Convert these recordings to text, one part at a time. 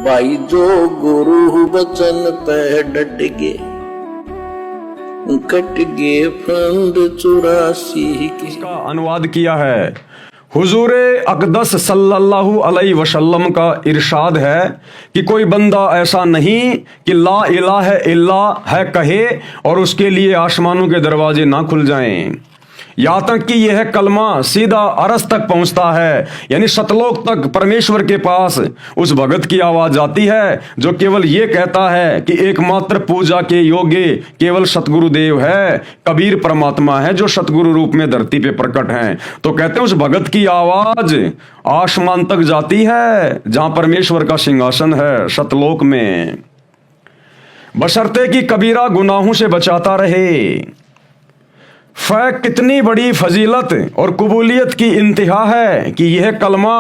भाई जो गुरु बचन पे डट गे, कट गे फंद 84 के। इसका अनुवाद किया है हुजूर अक़दस सल्लल्लाहु अलैहि वसल्लम का इरशाद है कि कोई बंदा ऐसा नहीं कि ला इलाहा इल्लल्लाह है कहे और उसके लिए आसमानों के दरवाजे ना खुल जाएं, यहाँ तक कि यह कलमा सीधा अरस तक पहुंचता है, यानी सतलोक तक परमेश्वर के पास उस भगत की आवाज जाती है जो केवल ये कहता है कि एकमात्र पूजा के योग्य केवल सतगुरुदेव है, कबीर परमात्मा है जो सतगुरु रूप में धरती पे प्रकट हैं। तो कहते हैं उस भगत की आवाज आसमान तक जाती है जहां परमेश्वर का सिंहासन है सतलोक में, बशर्ते कि कबीरा गुनाहों से बचाता रहे। कितनी बड़ी फजीलत और कबूलियत की इंतहा है कि यह कलमा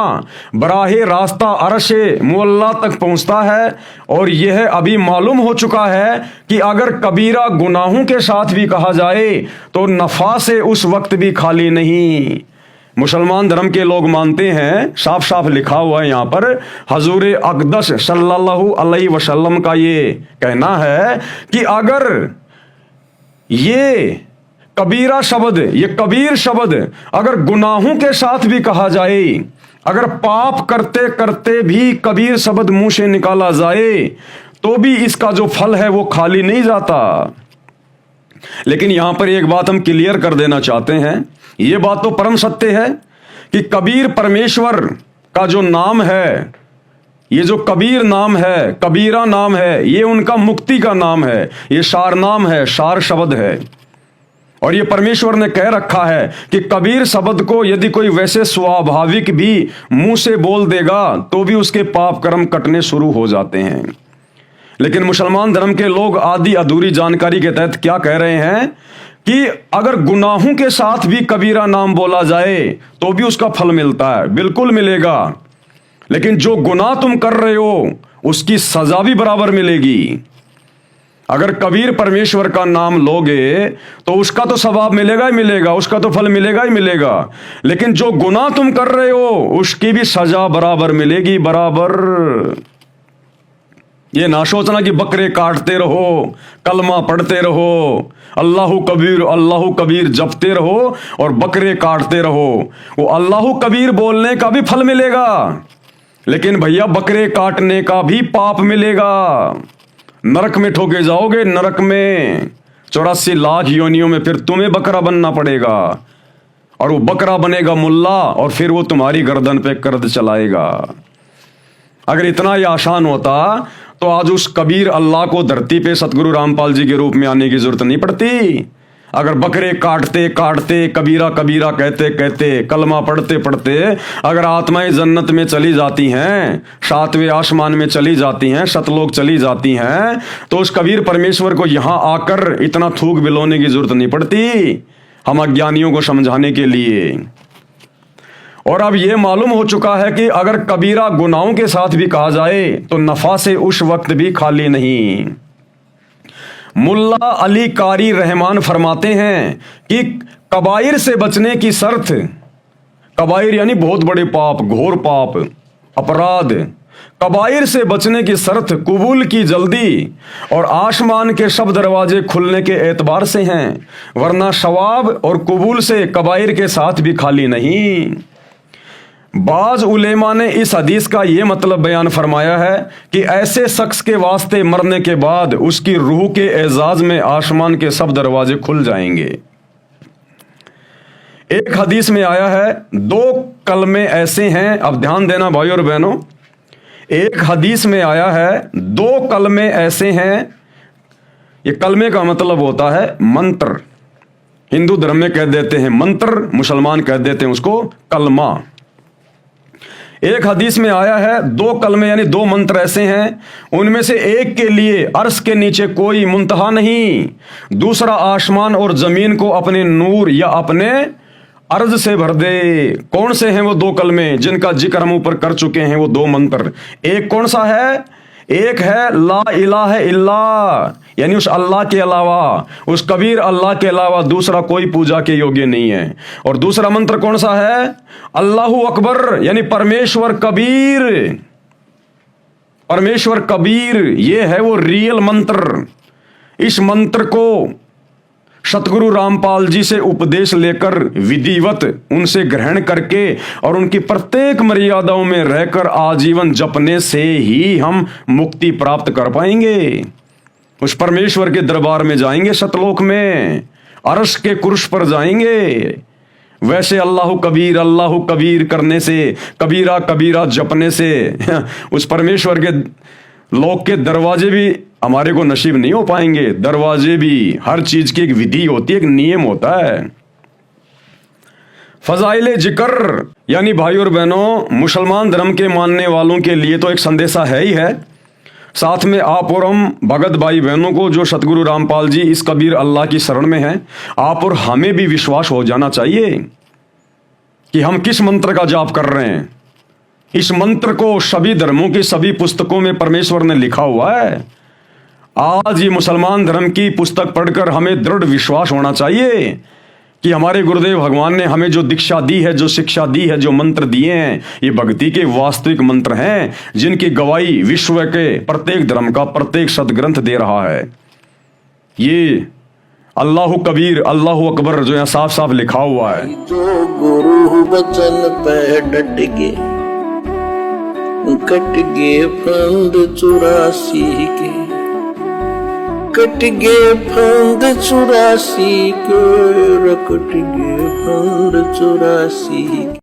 बराहे रास्ता अर्श मुअल्ला तक पहुंचता है, और यह अभी मालूम हो चुका है कि अगर कबीरा गुनाहों के साथ भी कहा जाए तो नफा से उस वक्त भी खाली नहीं। मुसलमान धर्म के लोग मानते हैं, साफ साफ लिखा हुआ है यहाँ पर, हजूर अक़दस सल्लल्लाहु अलैहि वसल्लम का ये कहना है कि अगर ये कबीरा शब्द, ये कबीर शब्द अगर गुनाहों के साथ भी कहा जाए, अगर पाप करते करते भी कबीर शब्द मुंह से निकाला जाए तो भी इसका जो फल है वो खाली नहीं जाता। लेकिन यहां पर एक बात हम क्लियर कर देना चाहते हैं, ये बात तो परम सत्य है कि कबीर परमेश्वर का जो नाम है, ये जो कबीर नाम है, कबीरा नाम है, ये उनका मुक्ति का नाम है, ये सार नाम है, सार शब्द है। और ये परमेश्वर ने कह रखा है कि कबीर शब्द को यदि कोई वैसे स्वाभाविक भी मुंह से बोल देगा तो भी उसके पाप कर्म कटने शुरू हो जाते हैं। लेकिन मुसलमान धर्म के लोग आधी अधूरी जानकारी के तहत क्या कह रहे हैं कि अगर गुनाहों के साथ भी कबीरा नाम बोला जाए तो भी उसका फल मिलता है। बिल्कुल मिलेगा, लेकिन जो गुनाह तुम कर रहे हो उसकी सजा भी बराबर मिलेगी। अगर कबीर परमेश्वर का नाम लोगे तो उसका तो सवाब मिलेगा ही मिलेगा, उसका तो फल मिलेगा ही मिलेगा, लेकिन जो गुनाह तुम कर रहे हो उसकी भी सजा बराबर मिलेगी, बराबर। ये ना सोचना कि बकरे काटते रहो, कलमा पढ़ते रहो, अल्लाहु कबीर जपते रहो और बकरे काटते रहो, वो अल्लाहु कबीर बोलने का भी फल मिलेगा, लेकिन भैया बकरे काटने का भी पाप मिलेगा। नरक में ठोके जाओगे, नरक में 84 लाख योनियों में फिर तुम्हें बकरा बनना पड़ेगा, और वो बकरा बनेगा मुल्ला और फिर वो तुम्हारी गर्दन पे कर्द चलाएगा। अगर इतना ही आसान होता तो आज उस कबीर अल्लाह को धरती पे सतगुरु रामपाल जी के रूप में आने की जरूरत नहीं पड़ती। अगर बकरे काटते काटते, कबीरा कबीरा कहते कहते, कलमा पढ़ते पढ़ते अगर आत्माएं जन्नत में चली जाती हैं, 7वें आसमान में चली जाती हैं, सतलोक चली जाती हैं, तो उस कबीर परमेश्वर को यहां आकर इतना थूक बिलोने की जरूरत नहीं पड़ती हम अज्ञानियों को समझाने के लिए। और अब यह मालूम हो चुका है कि अगर कबीरा गुनाहों के साथ भी कहा जाए तो नफा से उस वक्त भी खाली नहीं। मुल्ला अली कारी रहमान फरमाते हैं कि कबाइर से बचने की शर्त, कबाइर यानी बहुत बड़े पाप, घोर पाप, अपराध, कबाइर से बचने की शर्त कबूल की जल्दी और आसमान के सब दरवाजे खुलने के एतबार से हैं, वरना सवाब और कबूल से कबाइर के साथ भी खाली नहीं। बाज उलेमा ने इस हदीस का यह मतलब बयान फरमाया है कि ऐसे शख्स के वास्ते मरने के बाद उसकी रूह के एजाज में आसमान के सब दरवाजे खुल जाएंगे। एक हदीस में आया है 2 कलमे ऐसे हैं, अब ध्यान देना भाई और बहनों, एक हदीस में आया है 2 कलमे ऐसे हैं। ये कलमे का मतलब होता है मंत्र, हिंदू धर्म में कह देते हैं मंत्र, मुसलमान कह देते हैं उसको कलमा। एक हदीस में आया है 2 कलमे यानी 2 मंत्र ऐसे हैं, उनमें से एक के लिए अर्श के नीचे कोई मुंतहा नहीं, दूसरा आसमान और जमीन को अपने नूर या अपने अर्ज से भर दे। कौन से हैं वो 2 कलमे जिनका जिक्र हम ऊपर कर चुके हैं? वो 2 मंत्र, एक कौन सा है? एक है ला इलाहा इल्लल्लाह, यानी उस अल्लाह के अलावा, उस कबीर अल्लाह के अलावा दूसरा कोई पूजा के योग्य नहीं है। और दूसरा मंत्र कौन सा है? अल्लाहु अकबर, यानी परमेश्वर कबीर, परमेश्वर कबीर, ये है वो रियल मंत्र। इस मंत्र को सतगुरु रामपाल जी से उपदेश लेकर विधिवत उनसे ग्रहण करके और उनकी प्रत्येक मर्यादाओं में रहकर आजीवन जपने से ही हम मुक्ति प्राप्त कर पाएंगे। उस परमेश्वर के दरबार में जाएंगे, सतलोक में अर्श के कुर्श पर जाएंगे। वैसे अल्लाह कबीर करने से, कबीरा कबीरा जपने से उस परमेश्वर के लोक के दरवाजे भी हमारे को नसीब नहीं हो पाएंगे। दरवाजे भी, हर चीज की एक विधि होती है, एक नियम होता है। फजाइले जिक्र यानी भाई और बहनों, मुसलमान धर्म के मानने वालों के लिए तो एक संदेशा है ही है। साथ में आप और हम भगत भाई बहनों को जो सतगुरु रामपाल जी इस कबीर अल्लाह की शरण में हैं, आप और हमें भी विश्वास हो जाना चाहिए कि हम किस मंत्र का जाप कर रहे हैं। इस मंत्र को सभी धर्मों की सभी पुस्तकों में परमेश्वर ने लिखा हुआ है। आज ये मुसलमान धर्म की पुस्तक पढ़कर हमें दृढ़ विश्वास होना चाहिए कि हमारे गुरुदेव भगवान ने हमें जो दीक्षा दी है, जो शिक्षा दी है, जो मंत्र दिए हैं, ये भक्ति के वास्तविक मंत्र हैं, जिनकी गवाही विश्व के प्रत्येक धर्म का प्रत्येक सदग्रंथ दे रहा है। ये अल्लाह कबीर, अल्लाह अकबर जो यहाँ साफ साफ लिखा हुआ है। जो गुरु बचन पे डट के कट गए फंद 84 के, कट गए फंद 84 के, कट गए फंद 84।